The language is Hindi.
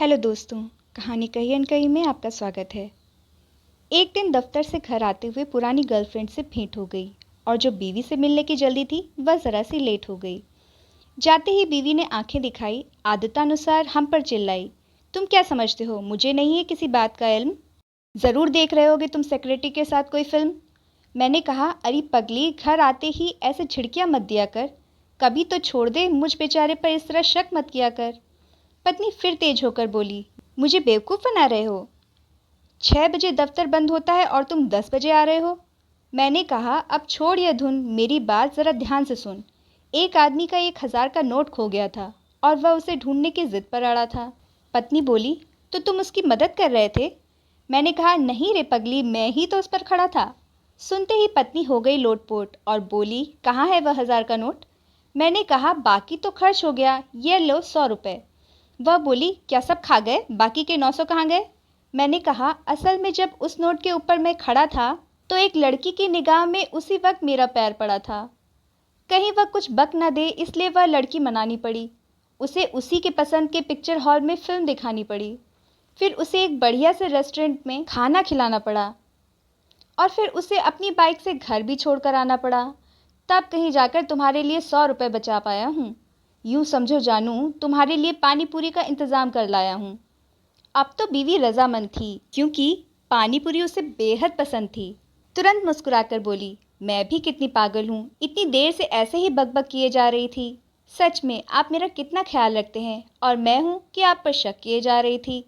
हेलो दोस्तों। कहानी कही अनकही में आपका स्वागत है। एक दिन दफ्तर से घर आते हुए पुरानी गर्लफ्रेंड से भेंट हो गई और जो बीवी से मिलने की जल्दी थी वह ज़रा सी लेट हो गई। जाते ही बीवी ने आंखें दिखाई, आदतानुसार हम पर चिल्लाई, तुम क्या समझते हो मुझे नहीं है किसी बात का इल्म? ज़रूर देख रहे होगे तुम सेक्रेटरी के साथ कोई फिल्म। मैंने कहा, अरे पगली, घर आते ही ऐसे झिड़कियां मत दिया कर, कभी तो छोड़ दे, मुझ बेचारे पर इस तरह शक मत किया कर। पत्नी फिर तेज होकर बोली, मुझे बेवकूफ़ बना रहे हो? 6 बजे दफ्तर बंद होता है और तुम 10 बजे आ रहे हो। मैंने कहा, अब छोड़ यह धुन, मेरी बात ज़रा ध्यान से सुन। एक आदमी का 1,000 का नोट खो गया था और वह उसे ढूंढने की जिद पर अड़ा था। पत्नी बोली, तो तुम उसकी मदद कर रहे थे? मैंने कहा, नहीं रे पगली, मैं ही तो उस पर खड़ा था। सुनते ही पत्नी हो गई लोटपोट और बोली, कहाँ है वह 1,000 का नोट? मैंने कहा, बाकी तो खर्च हो गया, ये लो 100 रुपये। वह बोली, क्या सब खा गए? बाकी के 900 कहाँ गए? मैंने कहा, असल में जब उस नोट के ऊपर मैं खड़ा था तो एक लड़की की निगाह में उसी वक्त मेरा पैर पड़ा था। कहीं वह कुछ बक न दे, इसलिए वह लड़की मनानी पड़ी। उसे उसी के पसंद के पिक्चर हॉल में फिल्म दिखानी पड़ी। फिर उसे एक बढ़िया से रेस्टोरेंट में खाना खिलाना पड़ा और फिर उसे अपनी बाइक से घर भी छोड़कर आना पड़ा। तब कहीं जाकर तुम्हारे लिए 100 रुपये बचा पाया हूँ। यूँ समझो जानू, तुम्हारे लिए पानी पूरी का इंतज़ाम कर लाया हूँ। अब तो बीवी रजामंद थी क्योंकि पानी पूरी उसे बेहद पसंद थी। तुरंत मुस्कुराकर बोली, मैं भी कितनी पागल हूँ, इतनी देर से ऐसे ही बकबक किए जा रही थी। सच में आप मेरा कितना ख्याल रखते हैं और मैं हूँ कि आप पर शक किए जा रही थी।